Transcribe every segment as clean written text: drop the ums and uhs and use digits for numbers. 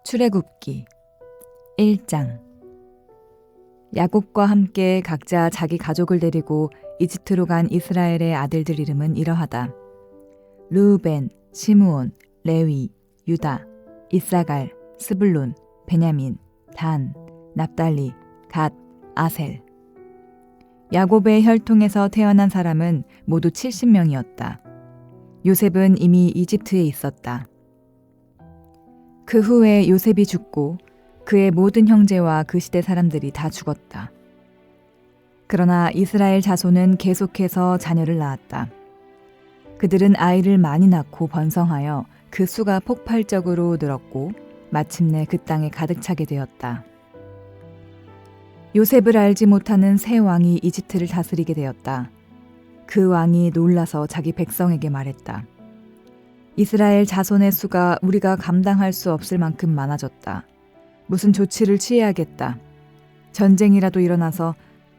출애굽기 1장. 야곱과 함께 각자 자기 가족을 데리고 이집트로 간 이스라엘의 아들들 이름은 이러하다. 르우벤, 시므온, 레위, 유다, 이사갈, 스불론, 베냐민, 단, 납달리, 갓, 아셀. 야곱의 혈통에서 태어난 사람은 모두 70명이었다. 요셉은 이미 이집트에 있었다. 그 후에 요셉이 죽고 그의 모든 형제와 그 시대 사람들이 다 죽었다. 그러나 이스라엘 자손은 계속해서 자녀를 낳았다. 그들은 아이를 많이 낳고 번성하여 그 수가 폭발적으로 늘었고 마침내 그 땅에 가득 차게 되었다. 요셉을 알지 못하는 새 왕이 이집트를 다스리게 되었다. 그 왕이 놀라서 자기 백성에게 말했다. 이스라엘 자손의 수가 우리가 감당할 수 없을 만큼 많아졌다. 무슨 조치를 취해야겠다. 전쟁이라도 일어나서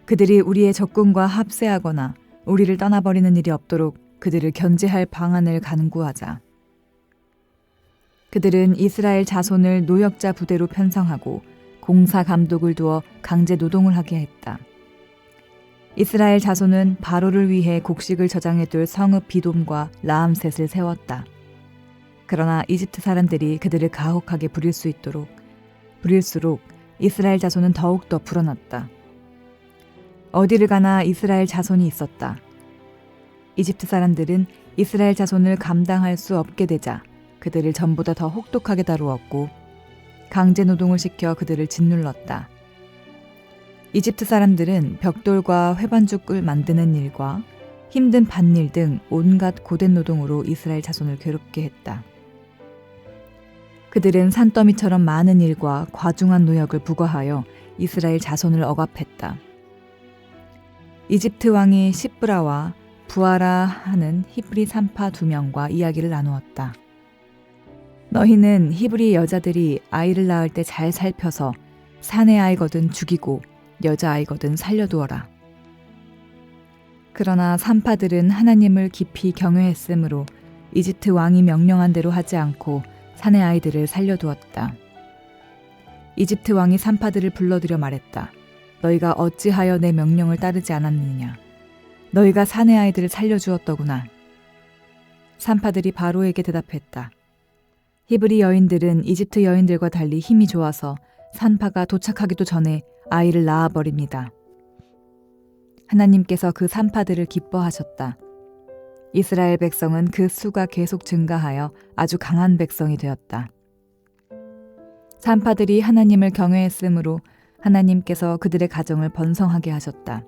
그들이 우리의 적군과 합세하거나 우리를 떠나버리는 일이 없도록 그들을 견제할 방안을 간구하자. 그들은 이스라엘 자손을 노역자 부대로 편성하고 공사 감독을 두어 강제 노동을 하게 했다. 이스라엘 자손은 바로를 위해 곡식을 저장해둘 성읍 비돔과 라암셋을 세웠다. 그러나 이집트 사람들이 그들을 가혹하게 부릴수록 이스라엘 자손은 더욱더 불어났다. 어디를 가나 이스라엘 자손이 있었다. 이집트 사람들은 이스라엘 자손을 감당할 수 없게 되자 그들을 전보다 더 혹독하게 다루었고 강제 노동을 시켜 그들을 짓눌렀다. 이집트 사람들은 벽돌과 회반죽을 만드는 일과 힘든 밭일 등 온갖 고된 노동으로 이스라엘 자손을 괴롭게 했다. 그들은 산더미처럼 많은 일과 과중한 노역을 부과하여 이스라엘 자손을 억압했다. 이집트 왕이 시브라와 부아라 하는 히브리 산파 2명과 이야기를 나누었다. 너희는 히브리 여자들이 아이를 낳을 때 잘 살펴서 사내 아이거든 죽이고 여자아이거든 살려두어라. 그러나 산파들은 하나님을 깊이 경외했으므로 이집트 왕이 명령한 대로 하지 않고 사내 아이들을 살려두었다. 이집트 왕이 산파들을 불러들여 말했다. 너희가 어찌하여 내 명령을 따르지 않았느냐. 너희가 사내 아이들을 살려주었더구나. 산파들이 바로에게 대답했다. 히브리 여인들은 이집트 여인들과 달리 힘이 좋아서 산파가 도착하기도 전에 아이를 낳아버립니다. 하나님께서 그 산파들을 기뻐하셨다. 이스라엘 백성은 그 수가 계속 증가하여 아주 강한 백성이 되었다. 산파들이 하나님을 경외했으므로 하나님께서 그들의 가정을 번성하게 하셨다.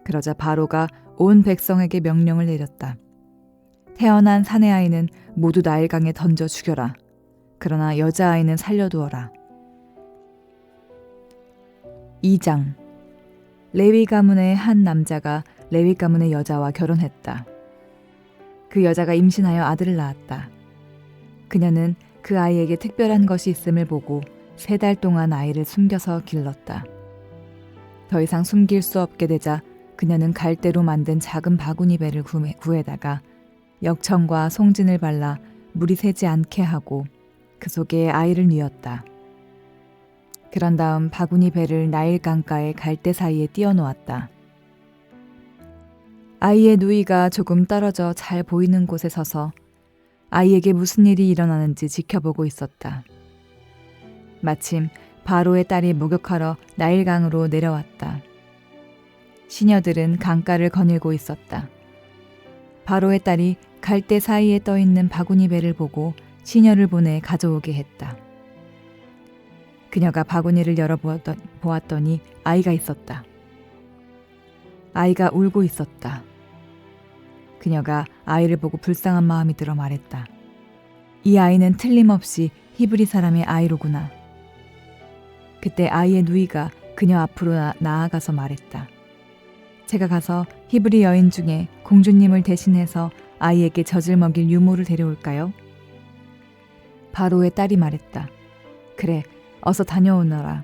그러자 바로가 온 백성에게 명령을 내렸다. 태어난 사내 아이는 모두 나일강에 던져 죽여라. 그러나 여자아이는 살려두어라. 2장. 레위 가문의 한 남자가 레위 가문의 여자와 결혼했다. 그 여자가 임신하여 아들을 낳았다. 그녀는 그 아이에게 특별한 것이 있음을 보고 3달 동안 아이를 숨겨서 길렀다. 더 이상 숨길 수 없게 되자 그녀는 갈대로 만든 작은 바구니 배를 구해다가 역청과 송진을 발라 물이 새지 않게 하고 그 속에 아이를 뉘었다. 그런 다음 바구니 배를 나일 강가의 갈대 사이에 띄워놓았다. 아이의 누이가 조금 떨어져 잘 보이는 곳에 서서 아이에게 무슨 일이 일어나는지 지켜보고 있었다. 마침 바로의 딸이 목욕하러 나일강으로 내려왔다. 시녀들은 강가를 거닐고 있었다. 바로의 딸이 갈대 사이에 떠있는 바구니 배를 보고 시녀를 보내 가져오게 했다. 그녀가 바구니를 열어보았더니 아이가 있었다. 아이가 울고 있었다. 그녀가 아이를 보고 불쌍한 마음이 들어 말했다. 이 아이는 틀림없이 히브리 사람의 아이로구나. 그때 아이의 누이가 그녀 앞으로 나아가서 말했다. 제가 가서 히브리 여인 중에 공주님을 대신해서 아이에게 젖을 먹일 유모를 데려올까요? 바로의 딸이 말했다. 그래, 어서 다녀오너라.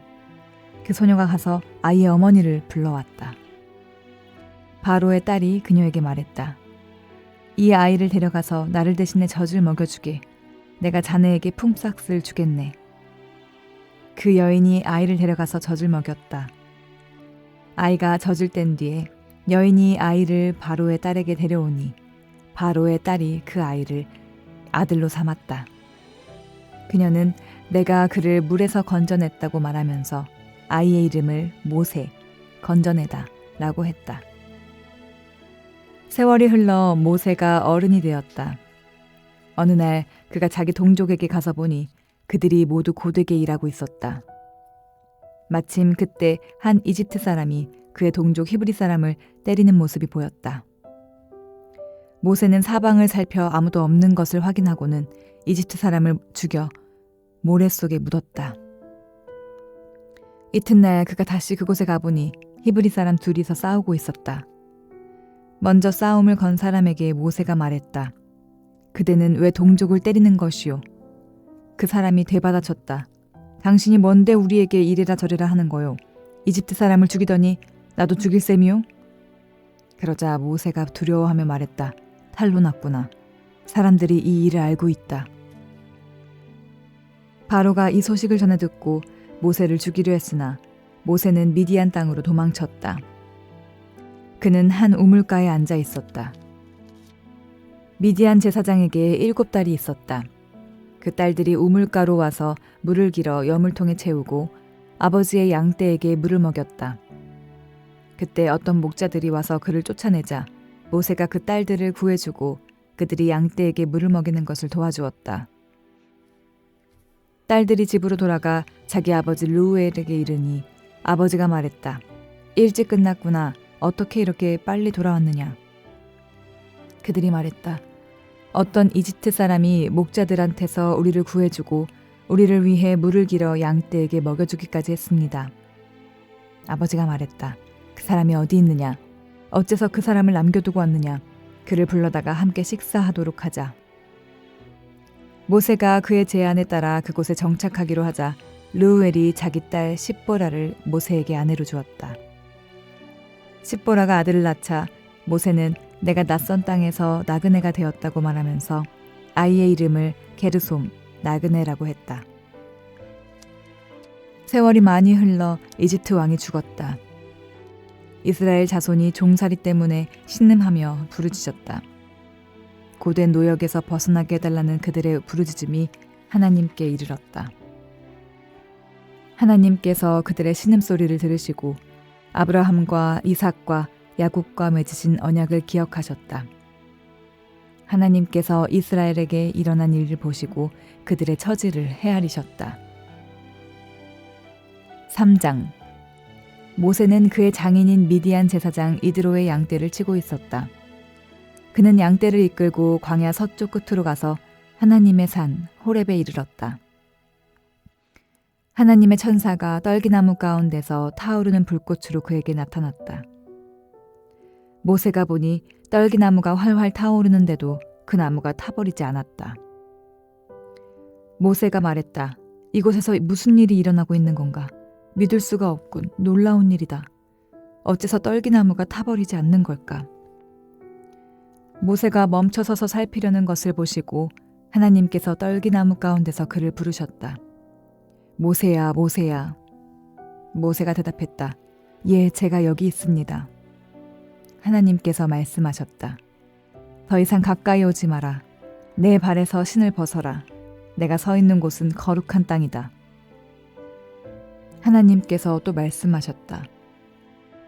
그 소녀가 가서 아이의 어머니를 불러왔다. 바로의 딸이 그녀에게 말했다. 이 아이를 데려가서 나를 대신에 젖을 먹여주게. 내가 자네에게 품삯을 주겠네. 그 여인이 아이를 데려가서 젖을 먹였다. 아이가 젖을 뗀 뒤에 여인이 아이를 바로의 딸에게 데려오니 바로의 딸이 그 아이를 아들로 삼았다. 그녀는 내가 그를 물에서 건져냈다고 말하면서 아이의 이름을 모세, 건져내다 라고 했다. 세월이 흘러 모세가 어른이 되었다. 어느 날 그가 자기 동족에게 가서 보니 그들이 모두 고되게 일하고 있었다. 마침 그때 한 이집트 사람이 그의 동족 히브리 사람을 때리는 모습이 보였다. 모세는 사방을 살펴 아무도 없는 것을 확인하고는 이집트 사람을 죽여 모래 속에 묻었다. 이튿날 그가 다시 그곳에 가보니 히브리 사람 둘이서 싸우고 있었다. 먼저 싸움을 건 사람에게 모세가 말했다. 그대는 왜 동족을 때리는 것이오? 그 사람이 되받아쳤다. 당신이 뭔데 우리에게 이래라 저래라 하는 거요? 이집트 사람을 죽이더니 나도 죽일 셈이요? 그러자 모세가 두려워하며 말했다. 탈로 났구나. 사람들이 이 일을 알고 있다. 바로가 이 소식을 전해 듣고 모세를 죽이려 했으나 모세는 미디안 땅으로 도망쳤다. 그는 한 우물가에 앉아 있었다. 미디안 제사장에게 7딸이 있었다. 그 딸들이 우물가로 와서 물을 길어 여물통에 채우고 아버지의 양떼에게 물을 먹였다. 그때 어떤 목자들이 와서 그를 쫓아내자 모세가 그 딸들을 구해주고 그들이 양떼에게 물을 먹이는 것을 도와주었다. 딸들이 집으로 돌아가 자기 아버지 르우엘에게 이르니 아버지가 말했다. 일찍 끝났구나. 어떻게 이렇게 빨리 돌아왔느냐? 그들이 말했다. 어떤 이집트 사람이 목자들한테서 우리를 구해주고 우리를 위해 물을 길어 양떼에게 먹여주기까지 했습니다. 아버지가 말했다. 그 사람이 어디 있느냐? 어째서 그 사람을 남겨두고 왔느냐? 그를 불러다가 함께 식사하도록 하자. 모세가 그의 제안에 따라 그곳에 정착하기로 하자 르우엘이 자기 딸 십보라를 모세에게 아내로 주었다. 십보라가 아들을 낳자 모세는 내가 낯선 땅에서 나그네가 되었다고 말하면서 아이의 이름을 게르솜, 나그네라고 했다. 세월이 많이 흘러 이집트 왕이 죽었다. 이스라엘 자손이 종살이 때문에 신음하며 부르짖었다. 고된 노역에서 벗어나게 해달라는 그들의 부르짖음이 하나님께 이르렀다. 하나님께서 그들의 신음소리를 들으시고 아브라함과 이삭과 야곱과 맺으신 언약을 기억하셨다. 하나님께서 이스라엘에게 일어난 일을 보시고 그들의 처지를 헤아리셨다. 3장. 모세는 그의 장인인 미디안 제사장 이드로의 양떼를 치고 있었다. 그는 양떼를 이끌고 광야 서쪽 끝으로 가서 하나님의 산 호렙에 이르렀다. 하나님의 천사가 떨기나무 가운데서 타오르는 불꽃으로 그에게 나타났다. 모세가 보니 떨기나무가 활활 타오르는데도 그 나무가 타버리지 않았다. 모세가 말했다. 이곳에서 무슨 일이 일어나고 있는 건가? 믿을 수가 없군. 놀라운 일이다. 어째서 떨기나무가 타버리지 않는 걸까? 모세가 멈춰서서 살피려는 것을 보시고 하나님께서 떨기나무 가운데서 그를 부르셨다. 모세야, 모세야. 모세가 대답했다. 예, 제가 여기 있습니다. 하나님께서 말씀하셨다. 더 이상 가까이 오지 마라. 내 발에서 신을 벗어라. 내가 서 있는 곳은 거룩한 땅이다. 하나님께서 또 말씀하셨다.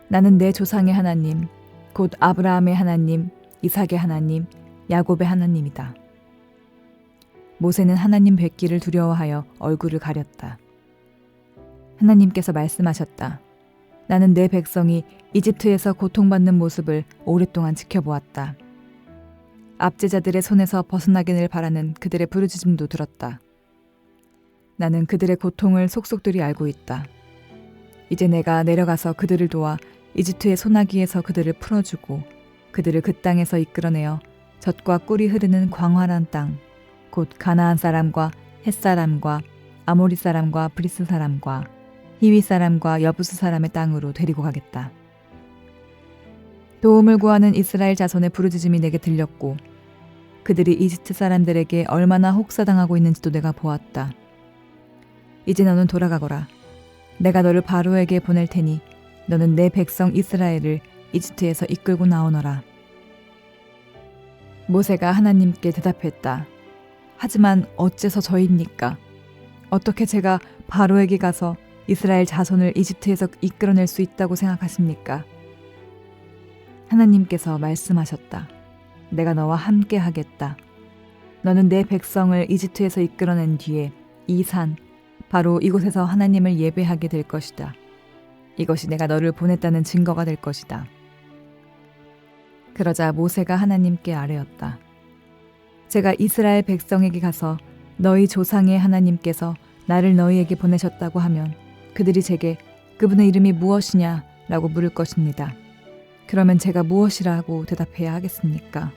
나는 내 조상의 하나님, 곧 아브라함의 하나님, 이삭의 하나님, 야곱의 하나님이다. 모세는 하나님 뵙기를 두려워하여 얼굴을 가렸다. 하나님께서 말씀하셨다. 나는 내 백성이 이집트에서 고통받는 모습을 오랫동안 지켜보았다. 압제자들의 손에서 벗어나기를 바라는 그들의 부르짖음도 들었다. 나는 그들의 고통을 속속들이 알고 있다. 이제 내가 내려가서 그들을 도와 이집트의 소나기에서 그들을 풀어주고 그들을 그 땅에서 이끌어내어 젖과 꿀이 흐르는 광활한 땅, 곧 가나안 사람과 헷 사람과 아모리 사람과 브리스 사람과 히위 사람과 여부스 사람의 땅으로 데리고 가겠다. 도움을 구하는 이스라엘 자손의 부르짖음이 내게 들렸고 그들이 이집트 사람들에게 얼마나 혹사당하고 있는지도 내가 보았다. 이제 너는 돌아가거라. 내가 너를 바로에게 보낼 테니 너는 내 백성 이스라엘을 이집트에서 이끌고 나오너라. 모세가 하나님께 대답했다. 하지만 어째서 저입니까? 어떻게 제가 바로에게 가서 이스라엘 자손을 이집트에서 이끌어낼 수 있다고 생각하십니까? 하나님께서 말씀하셨다. 내가 너와 함께 하겠다. 너는 내 백성을 이집트에서 이끌어낸 뒤에 이 산, 바로 이곳에서 하나님을 예배하게 될 것이다. 이것이 내가 너를 보냈다는 증거가 될 것이다. 그러자 모세가 하나님께 아뢰었다. 제가 이스라엘 백성에게 가서 너희 조상의 하나님께서 나를 너희에게 보내셨다고 하면 그들이 제게 그분의 이름이 무엇이냐 라고 물을 것입니다. 그러면 제가 무엇이라고 대답해야 하겠습니까?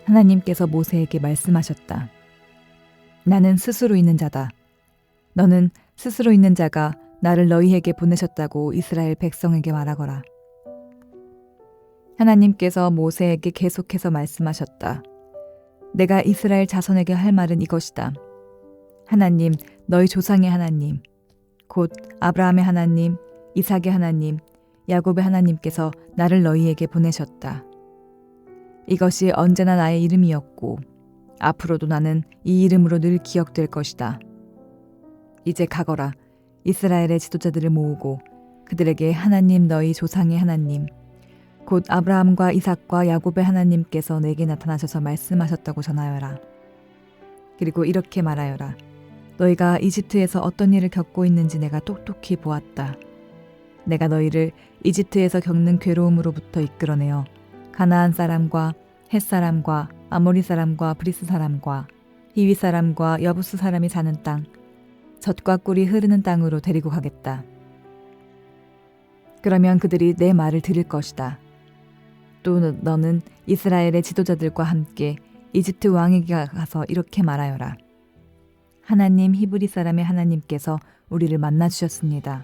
하나님께서 모세에게 말씀하셨다. 나는 스스로 있는 자다. 너는 스스로 있는 자가 나를 너희에게 보내셨다고 이스라엘 백성에게 말하거라. 하나님께서 모세에게 계속해서 말씀하셨다. 내가 이스라엘 자손에게 할 말은 이것이다. 하나님, 너희 조상의 하나님, 곧 아브라함의 하나님, 이삭의 하나님, 야곱의 하나님께서 나를 너희에게 보내셨다. 이것이 언제나 나의 이름이었고 앞으로도 나는 이 이름으로 늘 기억될 것이다. 이제 가거라. 이스라엘의 지도자들을 모으고 그들에게 하나님 너희 조상의 하나님 곧 아브라함과 이삭과 야곱의 하나님께서 내게 나타나셔서 말씀하셨다고 전하여라. 그리고 이렇게 말하여라. 너희가 이집트에서 어떤 일을 겪고 있는지 내가 똑똑히 보았다. 내가 너희를 이집트에서 겪는 괴로움으로부터 이끌어내어 가나안 사람과 헷 사람과 아모리 사람과 브리스 사람과 히위 사람과 여부스 사람이 사는 땅, 젖과 꿀이 흐르는 땅으로 데리고 가겠다. 그러면 그들이 내 말을 들을 것이다. 또 너는 이스라엘의 지도자들과 함께 이집트 왕에게 가서 이렇게 말하여라. 하나님 히브리 사람의 하나님께서 우리를 만나 주셨습니다.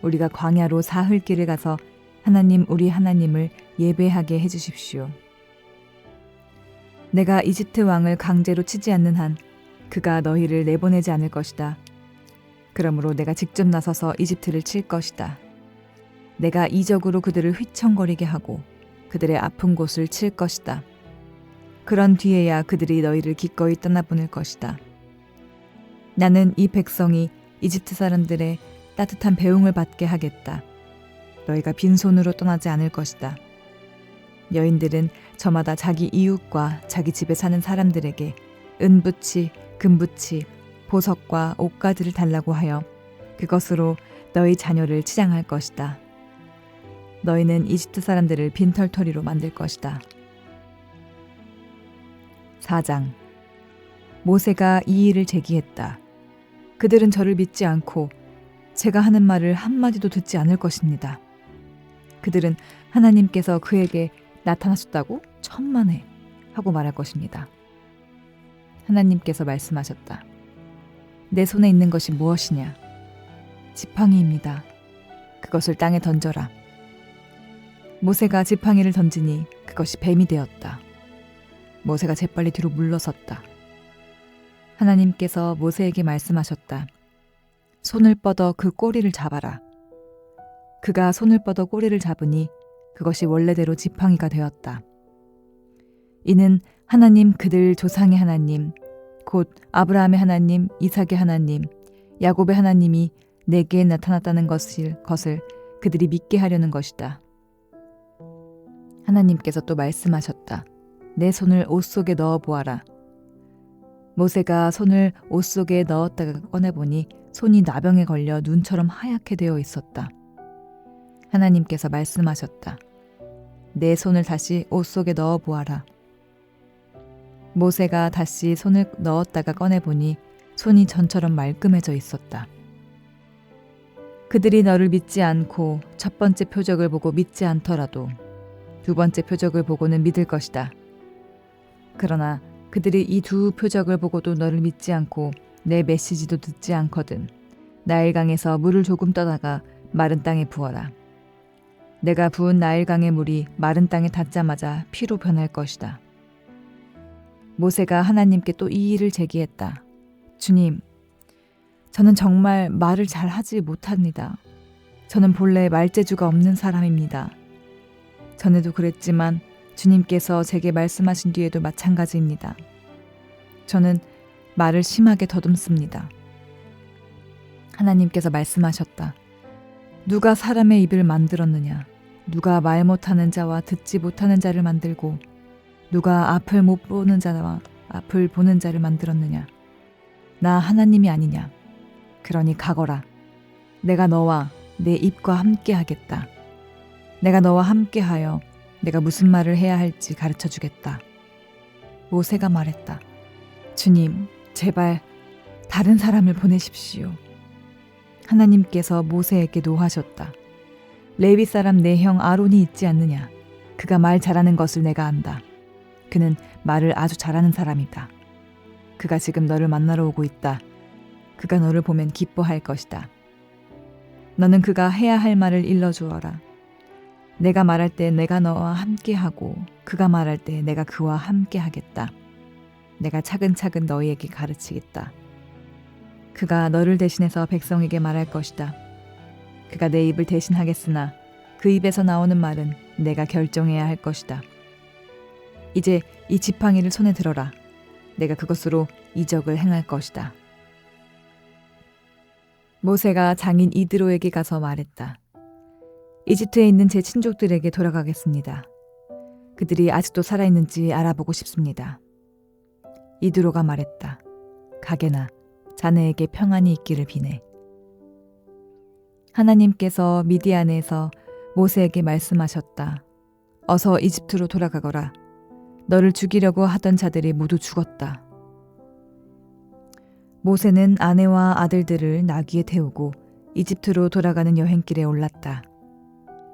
우리가 광야로 사흘 길을 가서 하나님 우리 하나님을 예배하게 해주십시오. 내가 이집트 왕을 강제로 치지 않는 한 그가 너희를 내보내지 않을 것이다. 그러므로 내가 직접 나서서 이집트를 칠 것이다. 내가 이적으로 그들을 휘청거리게 하고 그들의 아픈 곳을 칠 것이다. 그런 뒤에야 그들이 너희를 기꺼이 떠나보낼 것이다. 나는 이 백성이 이집트 사람들의 따뜻한 배웅을 받게 하겠다. 너희가 빈손으로 떠나지 않을 것이다. 여인들은 저마다 자기 이웃과 자기 집에 사는 사람들에게 은부치, 금부치, 보석과 옷가지를 달라고 하여 그것으로 너희 자녀를 치장할 것이다. 너희는 이집트 사람들을 빈털터리로 만들 것이다. 4장. 모세가 이 일을 제기했다. 그들은 저를 믿지 않고 제가 하는 말을 한마디도 듣지 않을 것입니다. 그들은 하나님께서 그에게 나타나셨다고 천만에 하고 말할 것입니다. 하나님께서 말씀하셨다. 내 손에 있는 것이 무엇이냐? 지팡이입니다. 그것을 땅에 던져라. 모세가 지팡이를 던지니 그것이 뱀이 되었다. 모세가 재빨리 뒤로 물러섰다. 하나님께서 모세에게 말씀하셨다. 손을 뻗어 그 꼬리를 잡아라. 그가 손을 뻗어 꼬리를 잡으니 그것이 원래대로 지팡이가 되었다. 이는 하나님 그들 조상의 하나님, 곧 아브라함의 하나님, 이삭의 하나님, 야곱의 하나님이 내게 나타났다는 것을 그들이 믿게 하려는 것이다. 하나님께서 또 말씀하셨다. 내 손을 옷 속에 넣어 보아라. 모세가 손을 옷 속에 넣었다가 꺼내보니 손이 나병에 걸려 눈처럼 하얗게 되어 있었다. 하나님께서 말씀하셨다. 내 손을 다시 옷 속에 넣어 보아라. 모세가 다시 손을 넣었다가 꺼내보니 손이 전처럼 말끔해져 있었다. 그들이 너를 믿지 않고 첫 번째 표적을 보고 믿지 않더라도 두 번째 표적을 보고는 믿을 것이다. 그러나 그들이 이 두 표적을 보고도 너를 믿지 않고 내 메시지도 듣지 않거든 나일강에서 물을 조금 떠다가 마른 땅에 부어라. 내가 부은 나일강의 물이 마른 땅에 닿자마자 피로 변할 것이다. 모세가 하나님께 또 이 일을 제기했다. 주님, 저는 정말 말을 잘 하지 못합니다. 저는 본래 말재주가 없는 사람입니다. 전에도 그랬지만 주님께서 제게 말씀하신 뒤에도 마찬가지입니다. 저는 말을 심하게 더듬습니다. 하나님께서 말씀하셨다. 누가 사람의 입을 만들었느냐? 누가 말 못하는 자와 듣지 못하는 자를 만들고 누가 앞을 못 보는 자와 앞을 보는 자를 만들었느냐? 나 하나님이 아니냐? 그러니 가거라. 내가 너와 내 입과 함께 하겠다. 내가 너와 함께하여 내가 무슨 말을 해야 할지 가르쳐 주겠다. 모세가 말했다. 주님, 제발 다른 사람을 보내십시오. 하나님께서 모세에게 노하셨다. 레위 사람 내 형 아론이 있지 않느냐? 그가 말 잘하는 것을 내가 안다. 그는 말을 아주 잘하는 사람이다. 그가 지금 너를 만나러 오고 있다. 그가 너를 보면 기뻐할 것이다. 너는 그가 해야 할 말을 일러주어라. 내가 말할 때 내가 너와 함께하고 그가 말할 때 내가 그와 함께하겠다. 내가 차근차근 너희에게 가르치겠다. 그가 너를 대신해서 백성에게 말할 것이다. 그가 내 입을 대신하겠으나 그 입에서 나오는 말은 내가 결정해야 할 것이다. 이제 이 지팡이를 손에 들어라. 내가 그것으로 이적을 행할 것이다. 모세가 장인 이드로에게 가서 말했다. 이집트에 있는 제 친족들에게 돌아가겠습니다. 그들이 아직도 살아있는지 알아보고 싶습니다. 이드로가 말했다. 가게나 자네에게 평안이 있기를 비네. 하나님께서 미디안에서 모세에게 말씀하셨다. 어서 이집트로 돌아가거라. 너를 죽이려고 하던 자들이 모두 죽었다. 모세는 아내와 아들들을 나귀에 태우고 이집트로 돌아가는 여행길에 올랐다.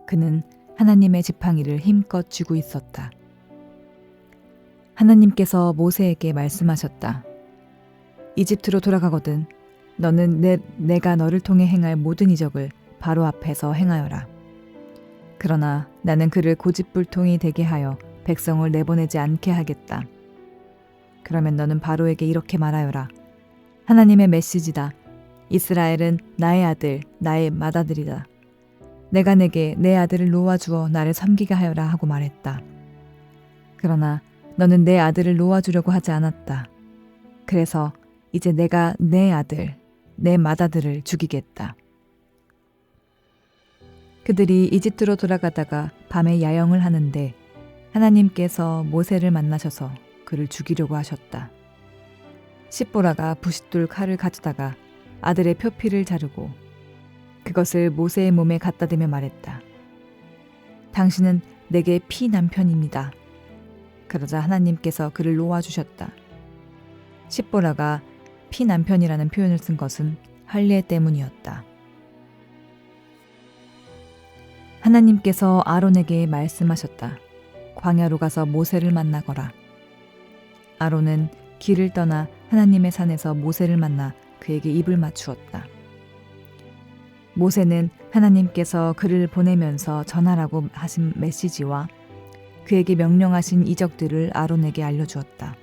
그는 하나님의 지팡이를 힘껏 쥐고 있었다. 하나님께서 모세에게 말씀하셨다. 이집트로 돌아가거든 너는 내가 너를 통해 행할 모든 이적을 바로 앞에서 행하여라. 그러나 나는 그를 고집불통이 되게 하여 백성을 내보내지 않게 하겠다. 그러면 너는 바로에게 이렇게 말하여라. 하나님의 메시지다. 이스라엘은 나의 아들, 나의 맏아들이다. 내가 내게 내 아들을 놓아주어 나를 섬기게 하여라 하고 말했다. 그러나 너는 내 아들을 놓아주려고 하지 않았다. 그래서 이제 내가 내 아들, 내 맏아들을 죽이겠다. 그들이 이집트로 돌아가다가 밤에 야영을 하는데 하나님께서 모세를 만나셔서 그를 죽이려고 하셨다. 십보라가 부싯돌 칼을 가져다가 아들의 표피를 자르고 그것을 모세의 몸에 갖다 대며 말했다. 당신은 내게 피 남편입니다. 그러자 하나님께서 그를 놓아주셨다. 십보라가 피 남편이라는 표현을 쓴 것은 할례 때문이었다. 하나님께서 아론에게 말씀하셨다. 광야로 가서 모세를 만나거라. 아론은 길을 떠나 하나님의 산에서 모세를 만나 그에게 입을 맞추었다. 모세는 하나님께서 그를 보내면서 전하라고 하신 메시지와 그에게 명령하신 이적들을 아론에게 알려주었다.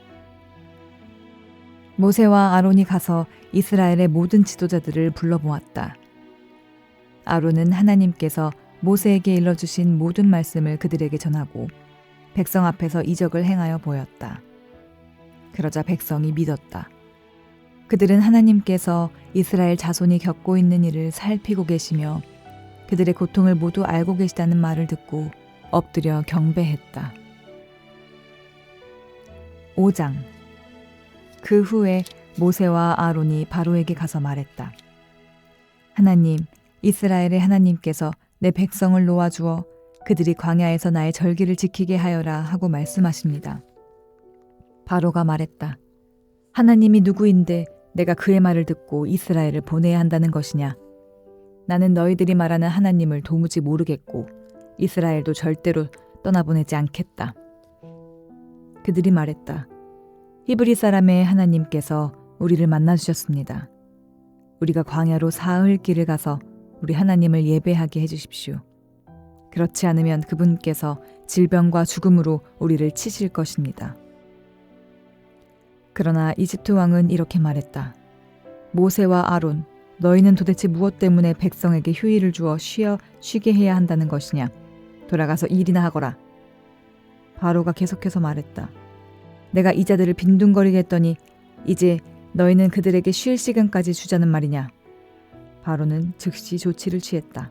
모세와 아론이 가서 이스라엘의 모든 지도자들을 불러보았다. 아론은 하나님께서 모세에게 일러주신 모든 말씀을 그들에게 전하고 백성 앞에서 이적을 행하여 보였다. 그러자 백성이 믿었다. 그들은 하나님께서 이스라엘 자손이 겪고 있는 일을 살피고 계시며 그들의 고통을 모두 알고 계시다는 말을 듣고 엎드려 경배했다. 5장. 그 후에 모세와 아론이 바로에게 가서 말했다. 하나님, 이스라엘의 하나님께서 내 백성을 놓아주어 그들이 광야에서 나의 절기를 지키게 하여라 하고 말씀하십니다. 바로가 말했다. 하나님이 누구인데 내가 그의 말을 듣고 이스라엘을 보내야 한다는 것이냐? 나는 너희들이 말하는 하나님을 도무지 모르겠고 이스라엘도 절대로 떠나보내지 않겠다. 그들이 말했다. 히브리 사람의 하나님께서 우리를 만나주셨습니다. 우리가 광야로 사흘 길을 가서 우리 하나님을 예배하게 해주십시오. 그렇지 않으면 그분께서 질병과 죽음으로 우리를 치실 것입니다. 그러나 이집트 왕은 이렇게 말했다. 모세와 아론, 너희는 도대체 무엇 때문에 백성에게 휴일을 주어 쉬게 해야 한다는 것이냐? 돌아가서 일이나 하거라. 바로가 계속해서 말했다. 내가 이 자들을 빈둥거리게 했더니 이제 너희는 그들에게 쉴 시간까지 주자는 말이냐? 바로는 즉시 조치를 취했다.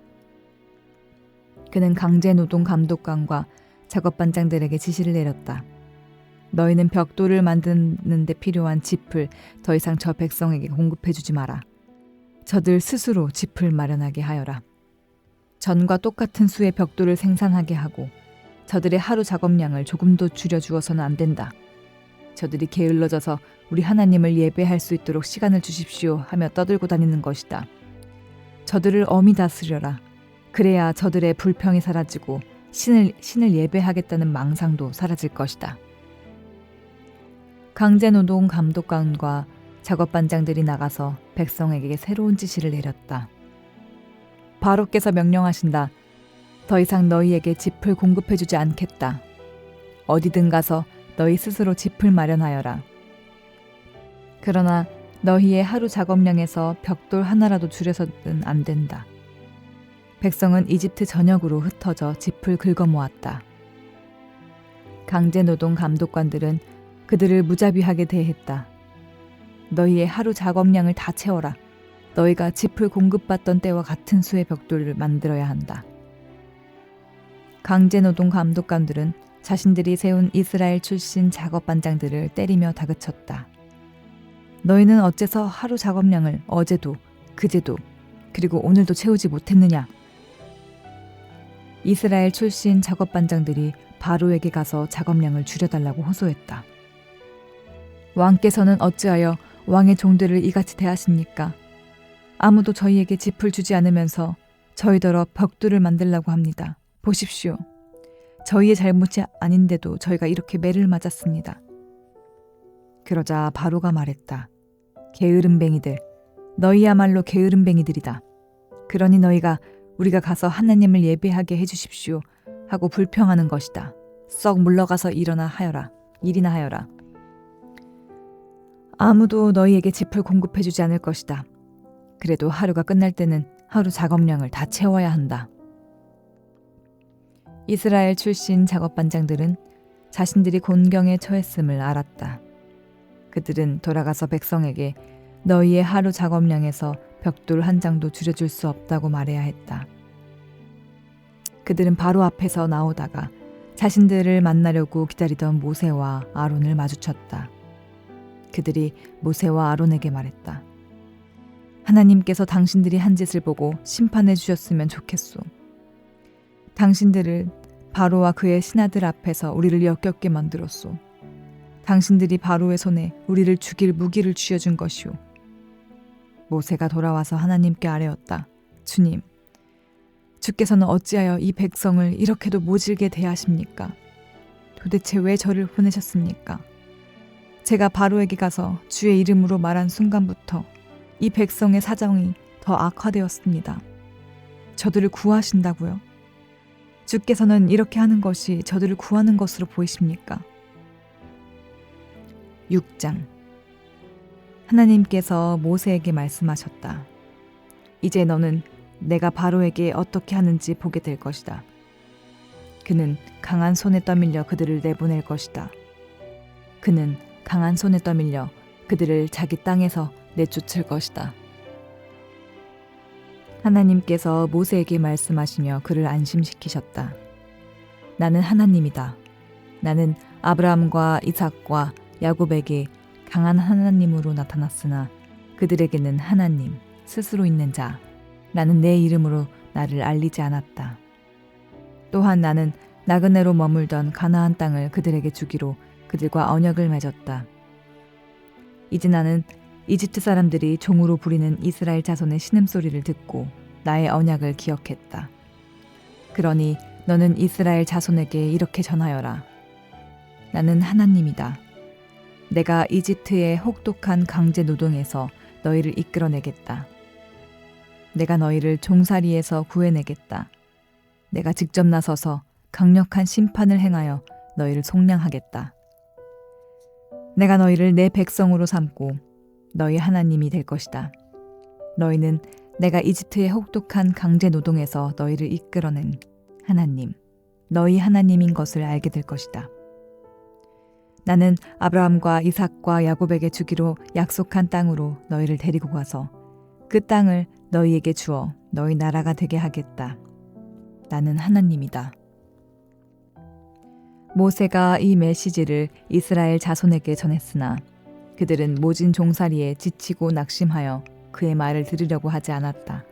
그는 강제노동 감독관과 작업반장들에게 지시를 내렸다. 너희는 벽돌을 만드는 데 필요한 짚을 더 이상 저 백성에게 공급해주지 마라. 저들 스스로 짚을 마련하게 하여라. 전과 똑같은 수의 벽돌을 생산하게 하고 저들의 하루 작업량을 조금도 줄여주어서는 안 된다. 저들이 게을러져서 우리 하나님을 예배할 수 있도록 시간을 주십시오 하며 떠들고 다니는 것이다. 저들을 엄히 다스려라. 그래야 저들의 불평이 사라지고 신을 예배하겠다는 망상도 사라질 것이다. 강제노동 감독관과 작업반장들이 나가서 백성에게 새로운 지시를 내렸다. 바로께서 명령하신다. 더 이상 너희에게 짚을 공급해주지 않겠다. 어디든 가서 너희 스스로 짚을 마련하여라. 그러나 너희의 하루 작업량에서 벽돌 하나라도 줄여서는 안 된다. 백성은 이집트 전역으로 흩어져 짚을 긁어모았다. 강제노동 감독관들은 그들을 무자비하게 대했다. 너희의 하루 작업량을 다 채워라. 너희가 짚을 공급받던 때와 같은 수의 벽돌을 만들어야 한다. 강제노동 감독관들은 자신들이 세운 이스라엘 출신 작업반장들을 때리며 다그쳤다. 너희는 어째서 하루 작업량을 어제도, 그제도, 그리고 오늘도 채우지 못했느냐? 이스라엘 출신 작업반장들이 바로에게 가서 작업량을 줄여달라고 호소했다. 왕께서는 어찌하여 왕의 종들을 이같이 대하십니까? 아무도 저희에게 짚을 주지 않으면서 저희더러 벽돌을 만들라고 합니다. 보십시오. 저희의 잘못이 아닌데도 저희가 이렇게 매를 맞았습니다. 그러자 바로가 말했다. 게으름뱅이들, 너희야말로 게으름뱅이들이다. 그러니 너희가 우리가 가서 하나님을 예배하게 해주십시오 하고 불평하는 것이다. 썩 물러가서 일이나 하여라. 아무도 너희에게 짚을 공급해주지 않을 것이다. 그래도 하루가 끝날 때는 하루 작업량을 다 채워야 한다. 이스라엘 출신 작업반장들은 자신들이 곤경에 처했음을 알았다. 그들은 돌아가서 백성에게 너희의 하루 작업량에서 벽돌 한 장도 줄여줄 수 없다고 말해야 했다. 그들은 바로 앞에서 나오다가 자신들을 만나려고 기다리던 모세와 아론을 마주쳤다. 그들이 모세와 아론에게 말했다. 하나님께서 당신들이 한 짓을 보고 심판해 주셨으면 좋겠소. 당신들은 바로와 그의 신하들 앞에서 우리를 역겹게 만들었소. 당신들이 바로의 손에 우리를 죽일 무기를 쥐어준 것이오. 모세가 돌아와서 하나님께 아뢰었다. 주님, 주께서는 어찌하여 이 백성을 이렇게도 모질게 대하십니까? 도대체 왜 저를 보내셨습니까? 제가 바로에게 가서 주의 이름으로 말한 순간부터 이 백성의 사정이 더 악화되었습니다. 저들을 구하신다고요? 주께서는 이렇게 하는 것이 저들을 구하는 것으로 보이십니까? 6장. 하나님께서 모세에게 말씀하셨다. 이제 너는 내가 바로에게 어떻게 하는지 보게 될 것이다. 그는 강한 손에 떠밀려 그들을 내보낼 것이다. 그는 강한 손에 떠밀려 그들을 자기 땅에서 내쫓을 것이다. 하나님께서 모세에게 말씀하시며 그를 안심시키셨다. 나는 하나님이다. 나는 아브라함과 이삭과 야곱에게 강한 하나님으로 나타났으나 그들에게는 하나님, 스스로 있는 자, 라는 내 이름으로 나를 알리지 않았다. 또한 나는 나그네로 머물던 가나안 땅을 그들에게 주기로 그들과 언약을 맺었다. 이제 나는 이집트 사람들이 종으로 부리는 이스라엘 자손의 신음소리를 듣고 나의 언약을 기억했다. 그러니 너는 이스라엘 자손에게 이렇게 전하여라. 나는 하나님이다. 내가 이집트의 혹독한 강제 노동에서 너희를 이끌어내겠다. 내가 너희를 종살이에서 구해내겠다. 내가 직접 나서서 강력한 심판을 행하여 너희를 속량하겠다. 내가 너희를 내 백성으로 삼고 너희 하나님이 될 것이다. 너희는 내가 이집트의 혹독한 강제 노동에서 너희를 이끌어낸 하나님, 너희 하나님인 것을 알게 될 것이다. 나는 아브라함과 이삭과 야곱에게 주기로 약속한 땅으로 너희를 데리고 가서 그 땅을 너희에게 주어 너희 나라가 되게 하겠다. 나는 하나님이다. 모세가 이 메시지를 이스라엘 자손에게 전했으나 그들은 모진 종살이에 지치고 낙심하여 그의 말을 들으려고 하지 않았다.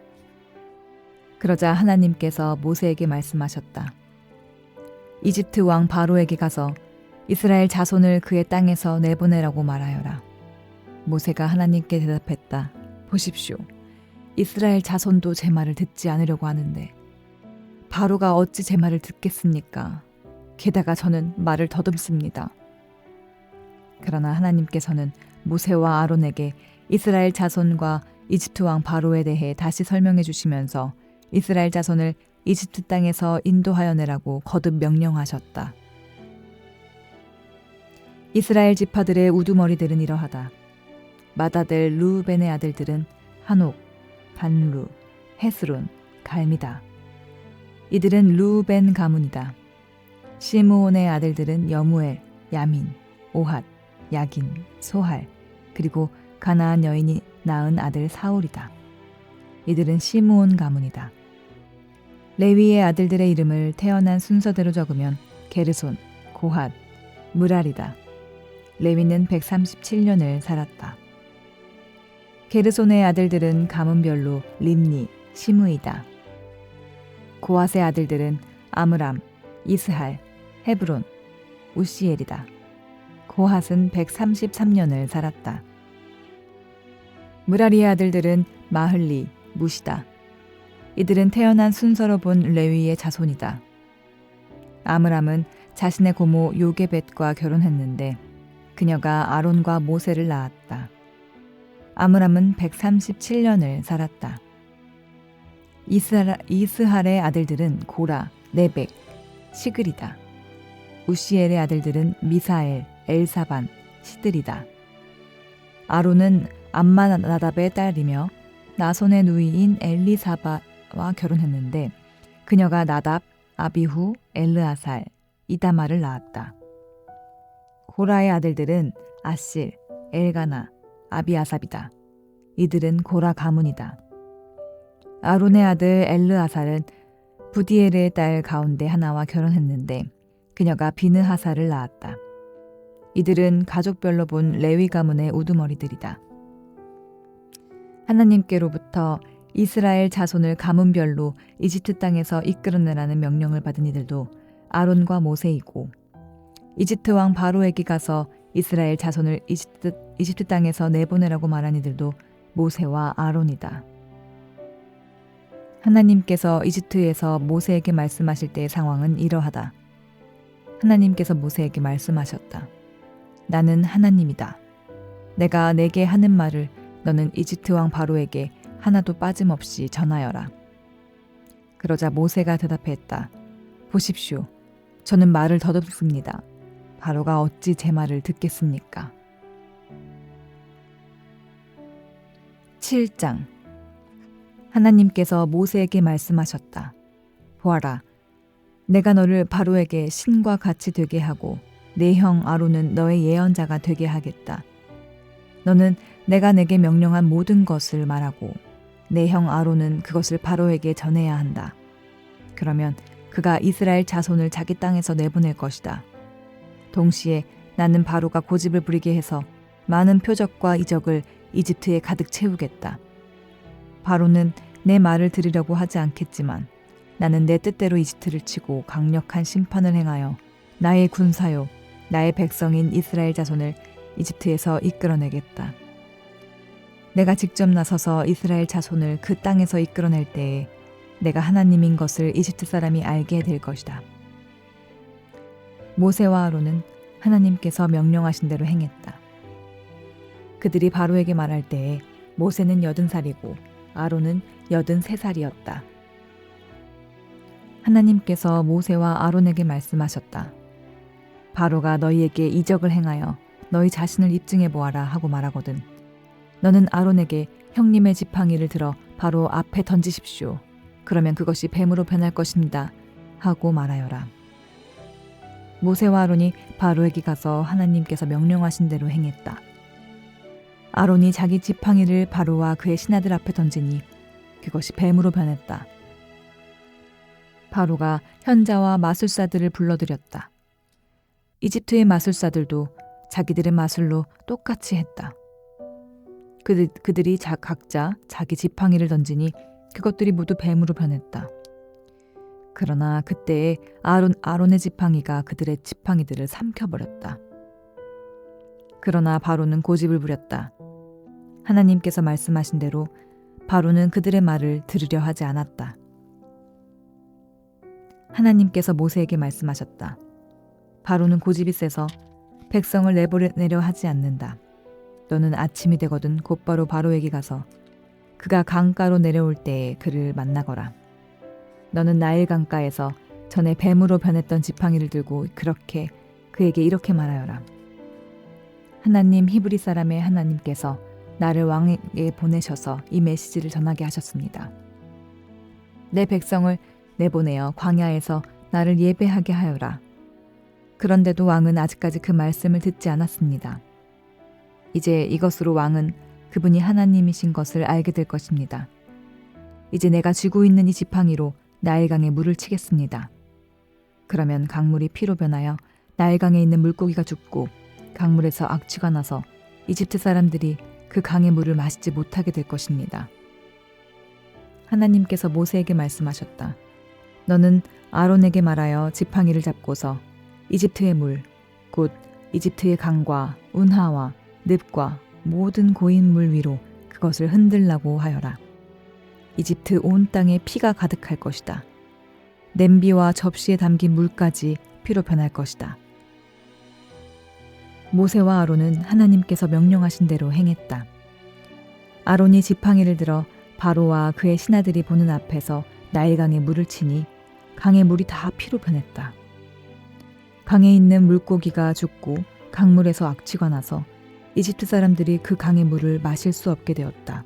그러자 하나님께서 모세에게 말씀하셨다. 이집트 왕 바로에게 가서 이스라엘 자손을 그의 땅에서 내보내라고 말하여라. 모세가 하나님께 대답했다. 보십시오. 이스라엘 자손도 제 말을 듣지 않으려고 하는데 바로가 어찌 제 말을 듣겠습니까? 게다가 저는 말을 더듬습니다. 그러나 하나님께서는 모세와 아론에게 이스라엘 자손과 이집트 왕 바로에 대해 다시 설명해 주시면서 이스라엘 자손을 이집트 땅에서 인도하여 내라고 거듭 명령하셨다. 이스라엘 지파들의 우두머리들은 이러하다. 맏아들 루벤의 아들들은 한옥, 반루, 헤스론, 갈미다. 이들은 루벤 가문이다. 시므온의 아들들은 여무엘, 야민, 오핫, 야긴, 소할, 그리고 가나안 여인이 낳은 아들 사울이다. 이들은 시므온 가문이다. 레위의 아들들의 이름을 태어난 순서대로 적으면 게르손, 고핫, 무랄이다. 레위는 137년을 살았다. 게르손의 아들들은 가문별로 림니, 시므이다. 고핫의 아들들은 아므람, 이스할, 헤브론, 우시엘이다. 고핫은 133년을 살았다. 무라리의 아들들은 마흘리, 무시다. 이들은 태어난 순서로 본 레위의 자손이다. 아므람은 자신의 고모 요게벳과 결혼했는데 그녀가 아론과 모세를 낳았다. 아므람은 137년을 살았다. 이스할의 아들들은 고라, 네벡, 시글이다. 우시엘의 아들들은 미사엘, 엘사반, 시들이다. 아론은 암마나답의 딸이며 나손의 누이인 엘리사바와 결혼했는데 그녀가 나답, 아비후, 엘르아살, 이다말을 낳았다. 고라의 아들들은 아실, 엘가나, 아비아삽이다. 이들은 고라 가문이다. 아론의 아들 엘르아살은 부디엘의 딸 가운데 하나와 결혼했는데 그녀가 비느하사를 낳았다. 이들은 가족별로 본 레위 가문의 우두머리들이다. 하나님께로부터 이스라엘 자손을 가문별로 이집트 땅에서 이끌어내라는 명령을 받은 이들도 아론과 모세이고 이집트 왕 바로에게 가서 이스라엘 자손을 이집트 땅에서 내보내라고 말한 이들도 모세와 아론이다. 하나님께서 이집트에서 모세에게 말씀하실 때의 상황은 이러하다. 하나님께서 모세에게 말씀하셨다. 나는 하나님이다. 내가 내게 하는 말을 너는 이집트 왕 바로에게 하나도 빠짐없이 전하여라. 그러자 모세가 대답했다. 보십시오. 저는 말을 더듬습니다. 바로가 어찌 제 말을 듣겠습니까? 7장. 하나님께서 모세에게 말씀하셨다. 보아라. 내가 너를 바로에게 신과 같이 되게 하고 내 형 아론은 너의 예언자가 되게 하겠다. 너는 내가 내게 명령한 모든 것을 말하고 내 형 아론은 그것을 바로에게 전해야 한다. 그러면 그가 이스라엘 자손을 자기 땅에서 내보낼 것이다. 동시에 나는 바로가 고집을 부리게 해서 많은 표적과 이적을 이집트에 가득 채우겠다. 바로는 내 말을 들으려고 하지 않겠지만 나는 내 뜻대로 이집트를 치고 강력한 심판을 행하여 나의 군사요 나의 백성인 이스라엘 자손을 이집트에서 이끌어내겠다. 내가 직접 나서서 이스라엘 자손을 그 땅에서 이끌어낼 때에 내가 하나님인 것을 이집트 사람이 알게 될 것이다. 모세와 아론은 하나님께서 명령하신 대로 행했다. 그들이 바로에게 말할 때에 모세는 80살이고 아론은 83살이었다. 하나님께서 모세와 아론에게 말씀하셨다. 바로가 너희에게 이적을 행하여 너희 자신을 입증해 보아라 하고 말하거든 너는 아론에게 형님의 지팡이를 들어 바로 앞에 던지십시오. 그러면 그것이 뱀으로 변할 것입니다. 하고 말하여라. 모세와 아론이 바로에게 가서 하나님께서 명령하신 대로 행했다. 아론이 자기 지팡이를 바로와 그의 신하들 앞에 던지니 그것이 뱀으로 변했다. 바로가 현자와 마술사들을 불러들였다. 이집트의 마술사들도 자기들의 마술로 똑같이 했다. 그들이 각자 자기 지팡이를 던지니 그것들이 모두 뱀으로 변했다. 그러나 그때에 아론의 지팡이가 그들의 지팡이들을 삼켜버렸다. 그러나 바로는 고집을 부렸다. 하나님께서 말씀하신 대로 바로는 그들의 말을 들으려 하지 않았다. 하나님께서 모세에게 말씀하셨다. 바로는 고집이 세서 백성을 내보내려 하지 않는다. 너는 아침이 되거든 곧바로 바로에게 가서 그가 강가로 내려올 때에 그를 만나거라. 너는 나일 강가에서 전에 뱀으로 변했던 지팡이를 들고 그에게 이렇게 말하여라. 하나님 히브리 사람의 하나님께서 나를 왕에게 보내셔서 이 메시지를 전하게 하셨습니다. 내 백성을 내보내어 광야에서 나를 예배하게 하여라. 그런데도 왕은 아직까지 그 말씀을 듣지 않았습니다. 이제 이것으로 왕은 그분이 하나님이신 것을 알게 될 것입니다. 이제 내가 쥐고 있는 이 지팡이로 나일강에 물을 치겠습니다. 그러면 강물이 피로 변하여 나일강에 있는 물고기가 죽고 강물에서 악취가 나서 이집트 사람들이 그 강의 물을 마시지 못하게 될 것입니다. 하나님께서 모세에게 말씀하셨다. 너는 아론에게 말하여 지팡이를 잡고서 이집트의 물, 곧 이집트의 강과 운하와 늪과 모든 고인 물 위로 그것을 흔들라고 하여라. 이집트 온 땅에 피가 가득할 것이다. 냄비와 접시에 담긴 물까지 피로 변할 것이다. 모세와 아론은 하나님께서 명령하신 대로 행했다. 아론이 지팡이를 들어 바로와 그의 신하들이 보는 앞에서 나일강에 물을 치니 강의 물이 다 피로 변했다. 강에 있는 물고기가 죽고 강물에서 악취가 나서 이집트 사람들이 그 강의 물을 마실 수 없게 되었다.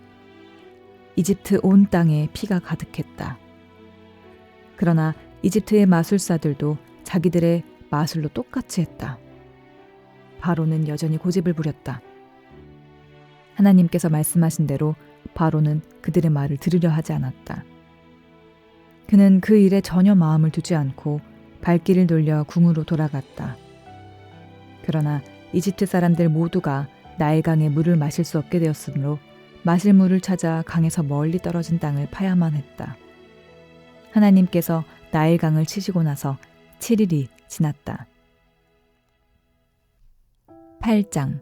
이집트 온 땅에 피가 가득했다. 그러나 이집트의 마술사들도 자기들의 마술로 똑같이 했다. 바로는 여전히 고집을 부렸다. 하나님께서 말씀하신 대로 바로는 그들의 말을 들으려 하지 않았다. 그는 그 일에 전혀 마음을 두지 않고 발길을 돌려 궁으로 돌아갔다. 그러나 이집트 사람들 모두가 나일강의 물을 마실 수 없게 되었으므로 마실 물을 찾아 강에서 멀리 떨어진 땅을 파야만 했다. 하나님께서 나일강을 치시고 나서 7일이 지났다. 8장.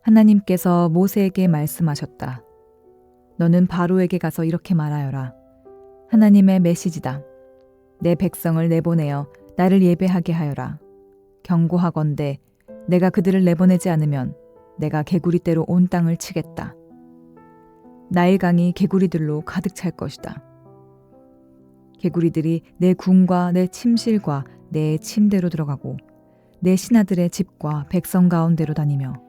하나님께서 모세에게 말씀하셨다. 너는 바로에게 가서 이렇게 말하여라. 하나님의 메시지다. 내 백성을 내보내어 나를 예배하게 하여라. 경고하건대 내가 그들을 내보내지 않으면 내가 개구리떼로 온 땅을 치겠다. 나일강이 개구리들로 가득 찰 것이다. 개구리들이 내 궁과 내 침실과 내 침대로 들어가고 내 신하들의 집과 백성 가운데로 다니며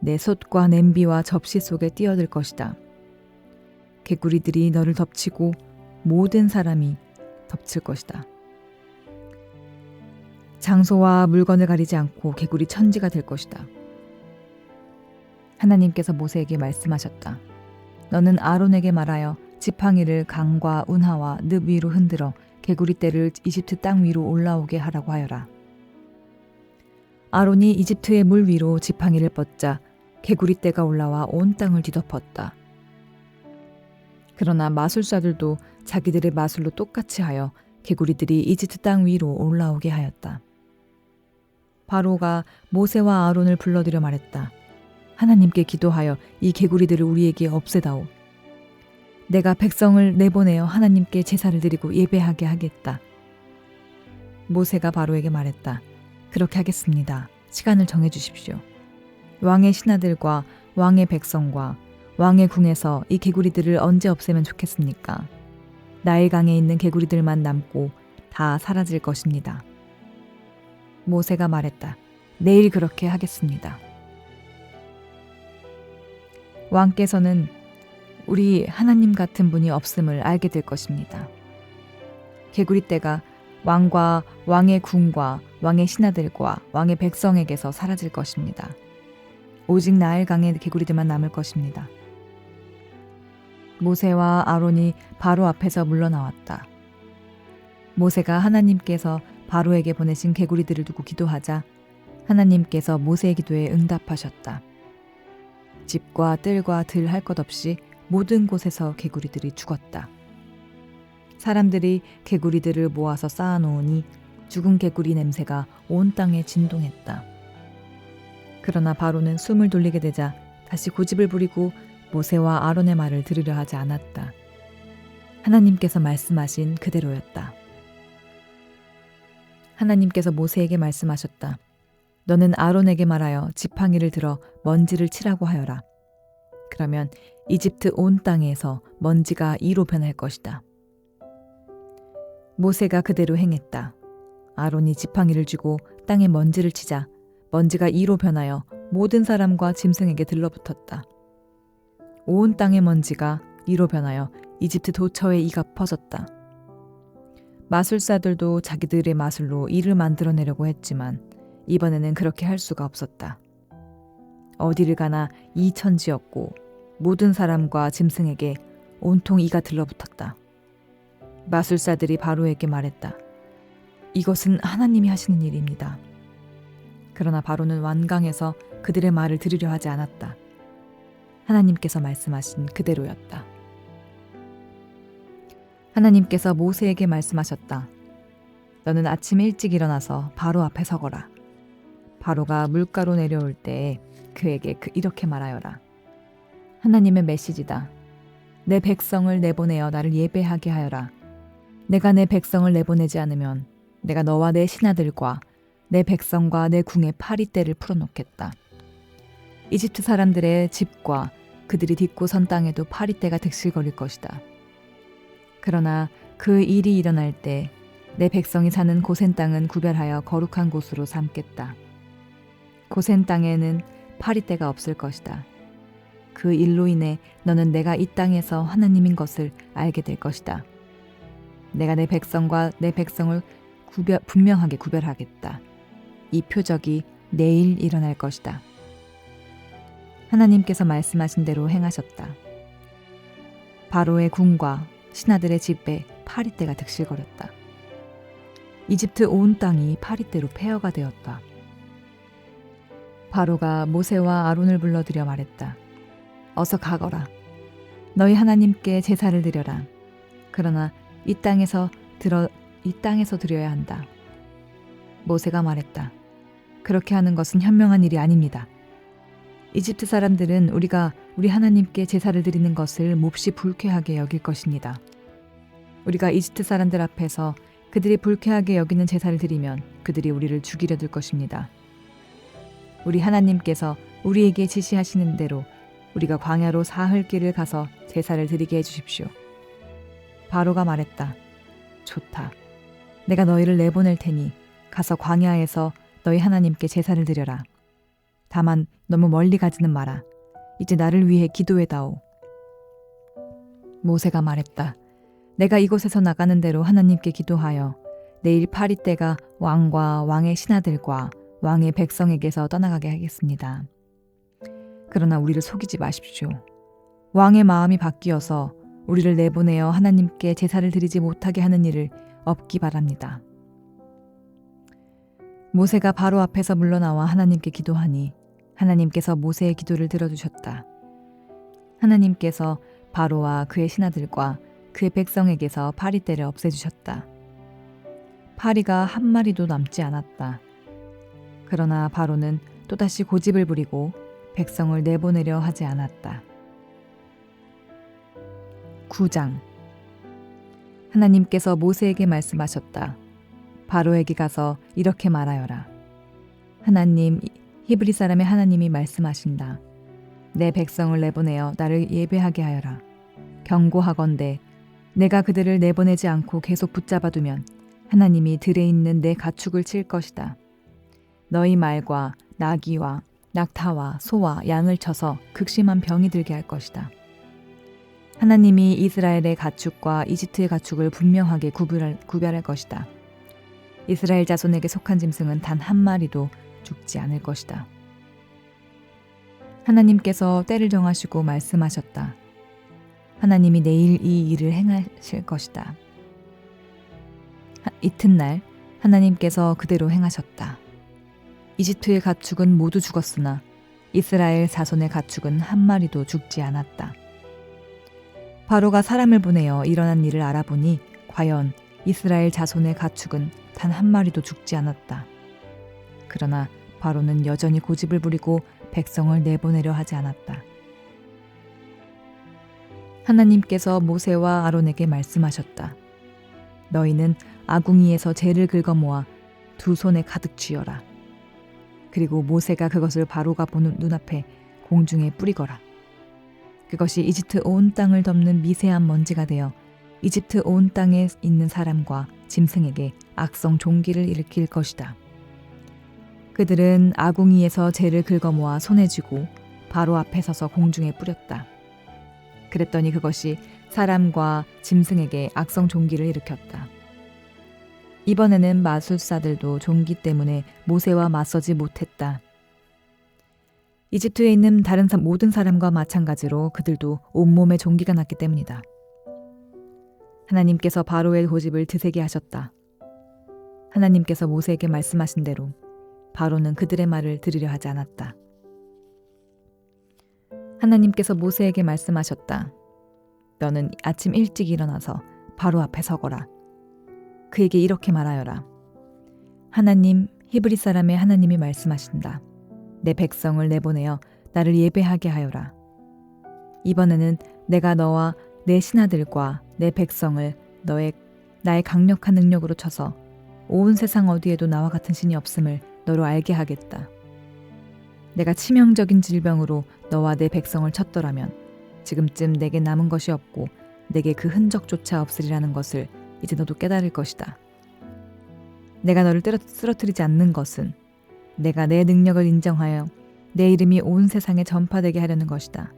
내 솥과 냄비와 접시 속에 뛰어들 것이다. 개구리들이 너를 덮치고 모든 사람이 덮칠 것이다. 장소와 물건을 가리지 않고 개구리 천지가 될 것이다. 하나님께서 모세에게 말씀하셨다. 너는 아론에게 말하여 지팡이를 강과 운하와 늪 위로 흔들어 개구리떼를 이집트 땅 위로 올라오게 하라고 하여라. 아론이 이집트의 물 위로 지팡이를 뻗자 개구리떼가 올라와 온 땅을 뒤덮었다. 그러나 마술사들도 자기들의 마술로 똑같이 하여 개구리들이 이집트 땅 위로 올라오게 하였다. 바로가 모세와 아론을 불러들여 말했다. 하나님께 기도하여 이 개구리들을 우리에게 없애다오. 내가 백성을 내보내어 하나님께 제사를 드리고 예배하게 하겠다. 모세가 바로에게 말했다. 그렇게 하겠습니다. 시간을 정해주십시오. 왕의 신하들과 왕의 백성과 왕의 궁에서 이 개구리들을 언제 없애면 좋겠습니까? 나일강에 있는 개구리들만 남고 다 사라질 것입니다. 모세가 말했다. 내일 그렇게 하겠습니다. 왕께서는 우리 하나님 같은 분이 없음을 알게 될 것입니다. 개구리 떼가 왕과 왕의 궁과 왕의 신하들과 왕의 백성에게서 사라질 것입니다. 오직 나일강의 개구리들만 남을 것입니다. 모세와 아론이 바로 앞에서 물러나왔다. 모세가 하나님께서 바로에게 보내신 개구리들을 두고 기도하자 하나님께서 모세의 기도에 응답하셨다. 집과 뜰과 들 할 것 없이 모든 곳에서 개구리들이 죽었다. 사람들이 개구리들을 모아서 쌓아놓으니 죽은 개구리 냄새가 온 땅에 진동했다. 그러나 바로는 숨을 돌리게 되자 다시 고집을 부리고 모세와 아론의 말을 들으려 하지 않았다. 하나님께서 말씀하신 그대로였다. 하나님께서 모세에게 말씀하셨다. 너는 아론에게 말하여 지팡이를 들어 먼지를 치라고 하여라. 그러면 이집트 온 땅에서 먼지가 이로 변할 것이다. 모세가 그대로 행했다. 아론이 지팡이를 쥐고 땅에 먼지를 치자 먼지가 이로 변하여 모든 사람과 짐승에게 들러붙었다. 온 땅의 먼지가 이로 변하여 이집트 도처에 이가 퍼졌다. 마술사들도 자기들의 마술로 이를 만들어내려고 했지만 이번에는 그렇게 할 수가 없었다. 어디를 가나 이 천지였고 모든 사람과 짐승에게 온통 이가 들러붙었다. 마술사들이 바로에게 말했다. 이것은 하나님이 하시는 일입니다. 그러나 바로는 완강해서 그들의 말을 들으려 하지 않았다. 하나님께서 말씀하신 그대로였다. 하나님께서 모세에게 말씀하셨다. 너는 아침 일찍 일어나서 바로 앞에 서거라. 바로가 물가로 내려올 때에 그에게 이렇게 말하여라. 하나님의 메시지다. 내 백성을 내보내어 나를 예배하게 하여라. 내가 내 백성을 내보내지 않으면 내가 너와 내 신하들과 내 백성과 내 궁의 파리떼를 풀어놓겠다. 이집트 사람들의 집과 그들이 딛고 선 땅에도 파리떼가 득실거릴 것이다. 그러나 그 일이 일어날 때 내 백성이 사는 고센 땅은 구별하여 거룩한 곳으로 삼겠다. 고센 땅에는 파리떼가 없을 것이다. 그 일로 인해 너는 내가 이 땅에서 하나님인 것을 알게 될 것이다. 내가 내 백성과 내 백성을 분명하게 구별하겠다. 이 표적이 내일 일어날 것이다. 하나님께서 말씀하신 대로 행하셨다. 바로의 궁과 신하들의 집에 파리떼가 득실거렸다. 이집트 온 땅이 파리떼로 폐허가 되었다. 바로가 모세와 아론을 불러들여 말했다. 어서 가거라. 너희 하나님께 제사를 드려라. 그러나 이 땅에서 드려야 한다. 모세가 말했다. 그렇게 하는 것은 현명한 일이 아닙니다. 이집트 사람들은 우리가 우리 하나님께 제사를 드리는 것을 몹시 불쾌하게 여길 것입니다. 우리가 이집트 사람들 앞에서 그들이 불쾌하게 여기는 제사를 드리면 그들이 우리를 죽이려 들 것입니다. 우리 하나님께서 우리에게 지시하시는 대로 우리가 광야로 사흘 길을 가서 제사를 드리게 해주십시오. 바로가 말했다. 좋다. 내가 너희를 내보낼 테니 가서 광야에서 너희 하나님께 제사를 드려라. 다만 너무 멀리 가지는 마라. 이제 나를 위해 기도해다오. 모세가 말했다. 내가 이곳에서 나가는 대로 하나님께 기도하여 내일 파리떼가 왕과 왕의 신하들과 왕의 백성에게서 떠나가게 하겠습니다. 그러나 우리를 속이지 마십시오. 왕의 마음이 바뀌어서 우리를 내보내어 하나님께 제사를 드리지 못하게 하는 일을 없기 바랍니다. 모세가 바로 앞에서 물러나와 하나님께 기도하니 하나님께서 모세의 기도를 들어주셨다. 하나님께서 바로와 그의 신하들과 그의 백성에게서 파리떼를 없애주셨다. 파리가 한 마리도 남지 않았다. 그러나 바로는 또다시 고집을 부리고 백성을 내보내려 하지 않았다. 9장. 하나님께서 모세에게 말씀하셨다. 바로에게 가서 이렇게 말하여라. 하나님, 히브리 사람의 하나님이 말씀하신다. 내 백성을 내보내어 나를 예배하게 하여라. 경고하건대 내가 그들을 내보내지 않고 계속 붙잡아두면 하나님이 들에 있는 내 가축을 칠 것이다. 너희 말과 나귀와 낙타와 소와 양을 쳐서 극심한 병이 들게 할 것이다. 하나님이 이스라엘의 가축과 이집트의 가축을 분명하게 구별할 것이다. 이스라엘 자손에게 속한 짐승은 단 한 마리도 죽지 않을 것이다. 하나님께서 때를 정하시고 말씀하셨다. 하나님이 내일 이 일을 행하실 것이다. 이튿날 하나님께서 그대로 행하셨다. 이집트의 가축은 모두 죽었으나 이스라엘 자손의 가축은 한 마리도 죽지 않았다. 바로가 사람을 보내어 일어난 일을 알아보니 과연 이스라엘 자손의 가축은 단 한 마리도 죽지 않았다. 그러나 바로는 여전히 고집을 부리고 백성을 내보내려 하지 않았다. 하나님께서 모세와 아론에게 말씀하셨다. 너희는 아궁이에서 재를 긁어 모아 두 손에 가득 쥐어라. 그리고 모세가 그것을 바로가 보는 눈앞에 공중에 뿌리거라. 그것이 이집트 온 땅을 덮는 미세한 먼지가 되어 이집트 온 땅에 있는 사람과 짐승에게 악성 종기를 일으킬 것이다. 그들은 아궁이에서 재를 긁어 모아 손에 쥐고 바로 앞에 서서 공중에 뿌렸다. 그랬더니 그것이 사람과 짐승에게 악성 종기를 일으켰다. 이번에는 마술사들도 종기 때문에 모세와 맞서지 못했다. 이집트에 있는 다른 모든 사람과 마찬가지로 그들도 온몸에 종기가 났기 때문이다. 하나님께서 바로의 고집을 드세게 하셨다. 하나님께서 모세에게 말씀하신 대로 바로는 그들의 말을 들으려 하지 않았다. 하나님께서 모세에게 말씀하셨다. 너는 아침 일찍 일어나서 바로 앞에 서거라. 그에게 이렇게 말하여라. 하나님, 히브리 사람의 하나님이 말씀하신다. 내 백성을 내보내어 나를 예배하게 하여라. 이번에는 내가 너와 내 신하들과 내 백성을 나의 강력한 능력으로 쳐서 온 세상 어디에도 나와 같은 신이 없음을 너로 알게 하겠다. 내가 치명적인 질병으로 너와 내 백성을 쳤더라면 지금쯤 내게 남은 것이 없고 내게 그 흔적조차 없으리라는 것을 이제 너도 깨달을 것이다. 내가 너를 쓰러뜨리지 않는 것은 내가 내 능력을 인정하여 내 이름이 온 세상에 전파되게 하려는 것이다.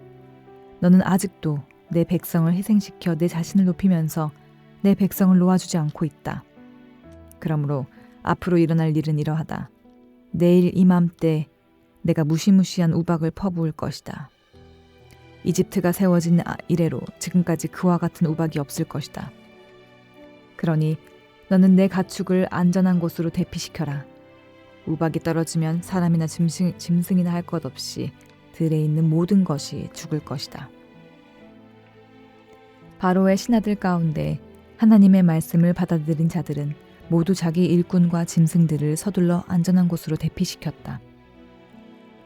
너는 아직도 내 백성을 희생시켜 내 자신을 높이면서 내 백성을 놓아주지 않고 있다. 그러므로 앞으로 일어날 일은 이러하다. 내일 이맘때 내가 무시무시한 우박을 퍼부을 것이다. 이집트가 세워진 이래로 지금까지 그와 같은 우박이 없을 것이다. 그러니 너는 내 가축을 안전한 곳으로 대피시켜라. 우박이 떨어지면 사람이나 짐승이나 할 것 없이 들에 있는 모든 것이 죽을 것이다. 바로의 신하들 가운데 하나님의 말씀을 받아들인 자들은 모두 자기 일꾼과 짐승들을 서둘러 안전한 곳으로 대피시켰다.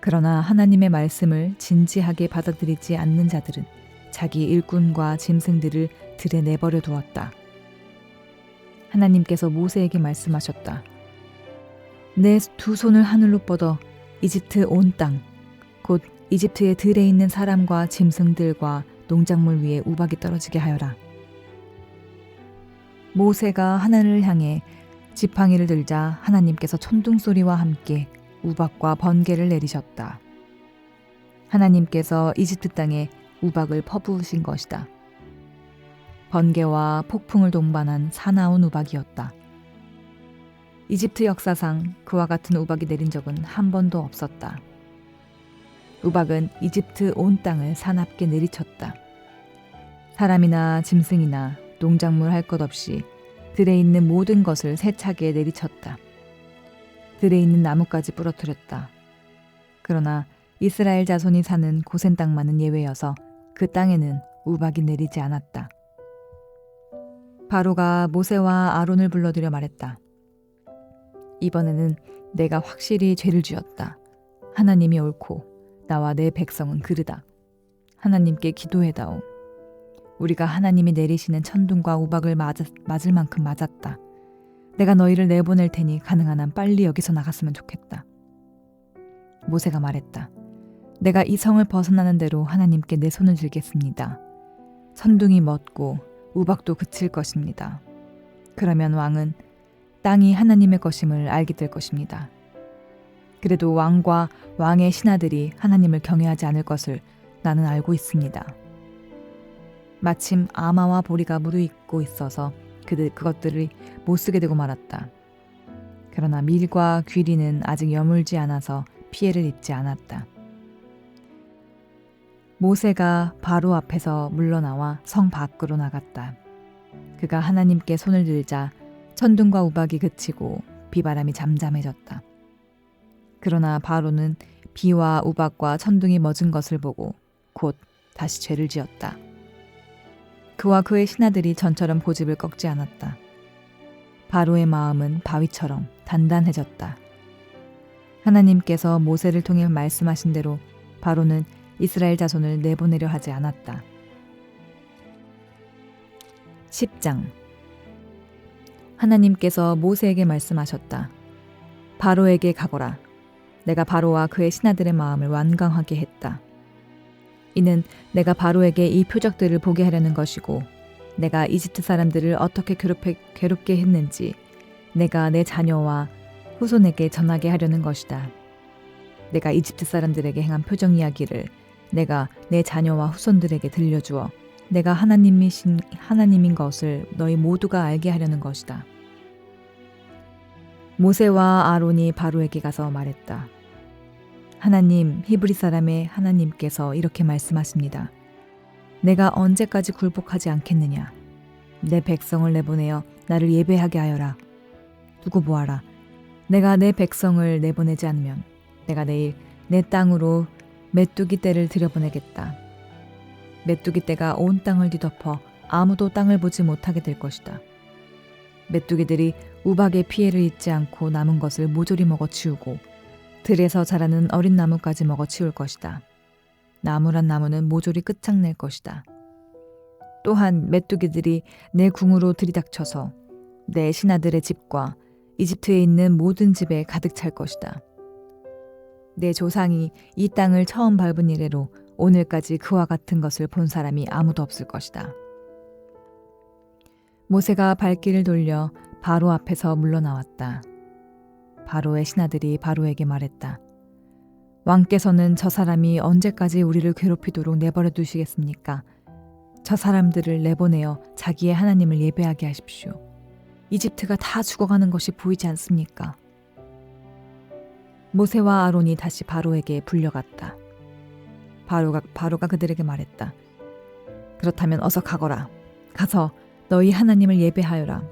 그러나 하나님의 말씀을 진지하게 받아들이지 않는 자들은 자기 일꾼과 짐승들을 들에 내버려 두었다. 하나님께서 모세에게 말씀하셨다. 내 두 손을 하늘로 뻗어 이집트 온 땅, 곧 이집트의 들에 있는 사람과 짐승들과 농작물 위에 우박이 떨어지게 하여라. 모세가 하늘을 향해 지팡이를 들자 하나님께서 천둥소리와 함께 우박과 번개를 내리셨다. 하나님께서 이집트 땅에 우박을 퍼부으신 것이다. 번개와 폭풍을 동반한 사나운 우박이었다. 이집트 역사상 그와 같은 우박이 내린 적은 한 번도 없었다. 우박은 이집트 온 땅을 사납게 내리쳤다. 사람이나 짐승이나 농작물 할 것 없이 들에 있는 모든 것을 세차게 내리쳤다. 들에 있는 나무까지 부러뜨렸다. 그러나 이스라엘 자손이 사는 고센 땅만은 예외여서 그 땅에는 우박이 내리지 않았다. 바로가 모세와 아론을 불러들여 말했다. 이번에는 내가 확실히 죄를 지었다. 하나님이 옳고 나와 내 백성은 그르다. 하나님께 기도해다오. 우리가 하나님이 내리시는 천둥과 우박을 맞을 만큼 맞았다. 내가 너희를 내보낼 테니 가능한 한 빨리 여기서 나갔으면 좋겠다. 모세가 말했다. 내가 이 성을 벗어나는 대로 하나님께 내 손을 들겠습니다. 천둥이 멎고 우박도 그칠 것입니다. 그러면 왕은 땅이 하나님의 것임을 알게 될 것입니다. 그래도 왕과 왕의 신하들이 하나님을 경외하지 않을 것을 나는 알고 있습니다. 마침 아마와 보리가 무르익고 있어서 그것들을 못 쓰게 되고 말았다. 그러나 밀과 귀리는 아직 여물지 않아서 피해를 입지 않았다. 모세가 바로 앞에서 물러나와 성 밖으로 나갔다. 그가 하나님께 손을 들자 천둥과 우박이 그치고 비바람이 잠잠해졌다. 그러나 바로는 비와 우박과 천둥이 멎은 것을 보고 곧 다시 죄를 지었다. 그와 그의 신하들이 전처럼 고집을 꺾지 않았다. 바로의 마음은 바위처럼 단단해졌다. 하나님께서 모세를 통해 말씀하신 대로 바로는 이스라엘 자손을 내보내려 하지 않았다. 10장. 하나님께서 모세에게 말씀하셨다. 바로에게 가거라. 내가 바로와 그의 신하들의 마음을 완강하게 했다. 이는 내가 바로에게 이 표적들을 보게 하려는 것이고 내가 이집트 사람들을 어떻게 괴롭게 했는지 내가 내 자녀와 후손에게 전하게 하려는 것이다. 내가 이집트 사람들에게 행한 표적 이야기를 내가 내 자녀와 후손들에게 들려주어 내가 하나님인 것을 너희 모두가 알게 하려는 것이다. 모세와 아론이 바로에게 가서 말했다. 하나님, 히브리 사람의 하나님께서 이렇게 말씀하십니다. 내가 언제까지 굴복하지 않겠느냐? 내 백성을 내보내어 나를 예배하게 하여라. 두고 보아라. 내가 내 백성을 내보내지 않으면 내가 내일 내 땅으로 메뚜기 떼를 들여보내겠다. 메뚜기 떼가 온 땅을 뒤덮어 아무도 땅을 보지 못하게 될 것이다. 메뚜기들이 우박의 피해를 입지 않고 남은 것을 모조리 먹어치우고 들에서 자라는 어린 나무까지 먹어치울 것이다. 나무란 나무는 모조리 끝장낼 것이다. 또한 메뚜기들이 내 궁으로 들이닥쳐서 내 신하들의 집과 이집트에 있는 모든 집에 가득 찰 것이다. 내 조상이 이 땅을 처음 밟은 이래로 오늘까지 그와 같은 것을 본 사람이 아무도 없을 것이다. 모세가 발길을 돌려 바로 앞에서 물러나왔다. 바로의 신하들이 바로에게 말했다. 왕께서는 저 사람이 언제까지 우리를 괴롭히도록 내버려 두시겠습니까? 저 사람들을 내보내어 자기의 하나님을 예배하게 하십시오. 이집트가 다 죽어가는 것이 보이지 않습니까? 모세와 아론이 다시 바로에게 불려갔다. 바로가 그들에게 말했다. 그렇다면 어서 가거라. 가서 너희 하나님을 예배하여라.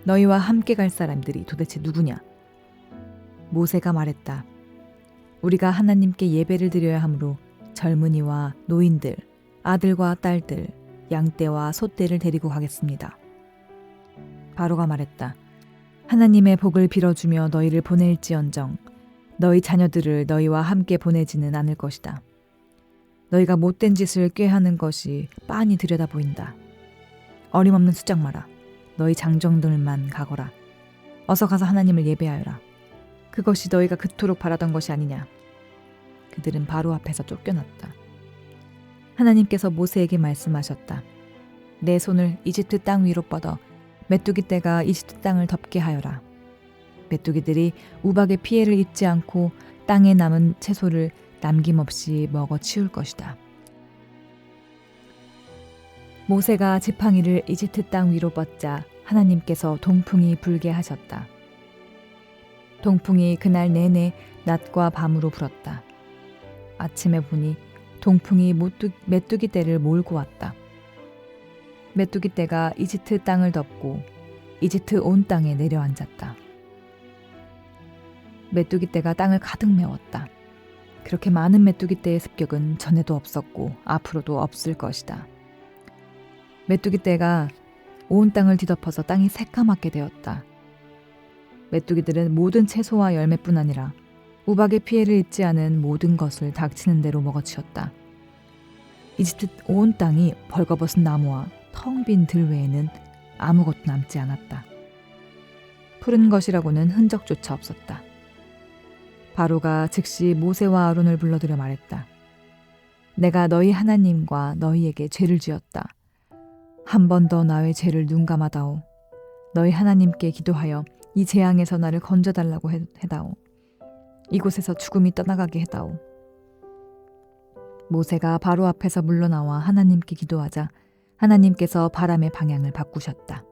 너희와 함께 갈 사람들이 도대체 누구냐? 모세가 말했다. 우리가 하나님께 예배를 드려야 하므로 젊은이와 노인들, 아들과 딸들, 양떼와 소떼를 데리고 가겠습니다. 바로가 말했다. 하나님의 복을 빌어주며 너희를 보낼지언정 너희 자녀들을 너희와 함께 보내지는 않을 것이다. 너희가 못된 짓을 꾀하는 것이 빤히 들여다 보인다. 어림없는 수작 마라. 너희 장정들만 가거라. 어서 가서 하나님을 예배하여라. 그것이 너희가 그토록 바라던 것이 아니냐. 그들은 바로 앞에서 쫓겨났다. 하나님께서 모세에게 말씀하셨다. 내 손을 이집트 땅 위로 뻗어 메뚜기 떼가 이집트 땅을 덮게 하여라. 메뚜기들이 우박의 피해를 입지 않고 땅에 남은 채소를 남김없이 먹어 치울 것이다. 모세가 지팡이를 이집트 땅 위로 뻗자 하나님께서 동풍이 불게 하셨다. 동풍이 그날 내내 낮과 밤으로 불었다. 아침에 보니 동풍이 메뚜기 떼를 몰고 왔다. 메뚜기 떼가 이집트 땅을 덮고 이집트 온 땅에 내려앉았다. 메뚜기 떼가 땅을 가득 메웠다. 그렇게 많은 메뚜기 떼의 습격은 전에도 없었고 앞으로도 없을 것이다. 메뚜기 떼가 온 땅을 뒤덮어서 땅이 새까맣게 되었다. 메뚜기들은 모든 채소와 열매뿐 아니라 우박의 피해를 입지 않은 모든 것을 닥치는 대로 먹어치웠다. 이집트 온 땅이 벌거벗은 나무와 텅 빈 들 외에는 아무것도 남지 않았다. 푸른 것이라고는 흔적조차 없었다. 바로가 즉시 모세와 아론을 불러들여 말했다. 내가 너희 하나님과 너희에게 죄를 지었다. 한 번 더 나의 죄를 눈감아다오. 너희 하나님께 기도하여 이 재앙에서 나를 건져달라고 해다오. 이곳에서 죽음이 떠나가게 해다오. 모세가 바로 앞에서 물러나와 하나님께 기도하자 하나님께서 바람의 방향을 바꾸셨다.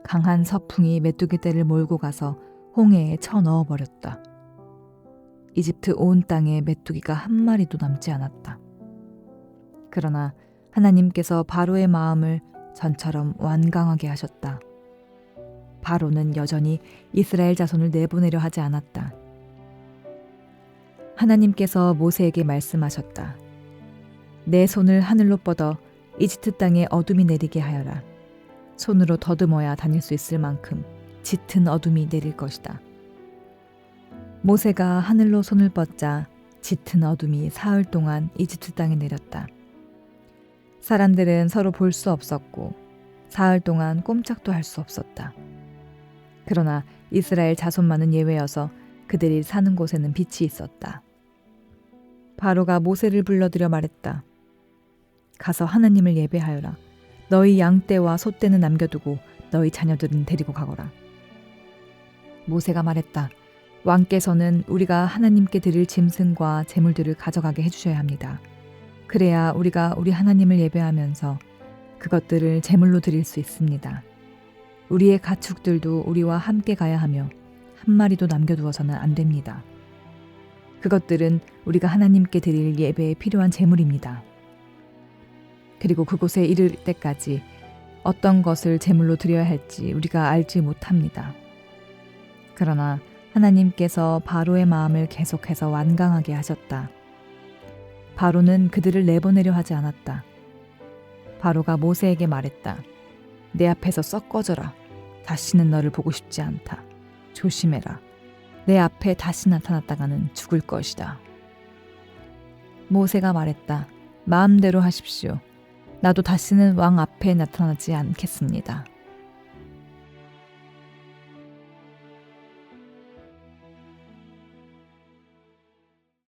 강한 서풍이 메뚜기 떼를 몰고 가서 홍해에 쳐넣어 버렸다. 이집트 온 땅에 메뚜기가 한 마리도 남지 않았다. 그러나 하나님께서 바로의 마음을 전처럼 완강하게 하셨다. 바로는 여전히 이스라엘 자손을 내보내려 하지 않았다. 하나님께서 모세에게 말씀하셨다. 내 손을 하늘로 뻗어 이집트 땅에 어둠이 내리게 하여라. 손으로 더듬어야 다닐 수 있을 만큼 짙은 어둠이 내릴 것이다. 모세가 하늘로 손을 뻗자 짙은 어둠이 사흘 동안 이집트 땅에 내렸다. 사람들은 서로 볼 수 없었고 사흘 동안 꼼짝도 할 수 없었다. 그러나 이스라엘 자손만은 예외여서 그들이 사는 곳에는 빛이 있었다. 바로가 모세를 불러들여 말했다. 가서 하나님을 예배하여라. 너희 양떼와 소떼는 남겨두고 너희 자녀들은 데리고 가거라. 모세가 말했다. 왕께서는 우리가 하나님께 드릴 짐승과 제물들을 가져가게 해주셔야 합니다. 그래야 우리가 우리 하나님을 예배하면서 그것들을 제물로 드릴 수 있습니다. 우리의 가축들도 우리와 함께 가야 하며 한 마리도 남겨두어서는 안 됩니다. 그것들은 우리가 하나님께 드릴 예배에 필요한 제물입니다. 그리고 그곳에 이를 때까지 어떤 것을 제물로 드려야 할지 우리가 알지 못합니다. 그러나 하나님께서 바로의 마음을 계속해서 완강하게 하셨다. 바로는 그들을 내보내려 하지 않았다. 바로가 모세에게 말했다. 내 앞에서 썩 꺼져라. 다시는 너를 보고 싶지 않다. 조심해라. 내 앞에 다시 나타났다가는 죽을 것이다. 모세가 말했다. 마음대로 하십시오. 나도 다시는 왕 앞에 나타나지 않겠습니다.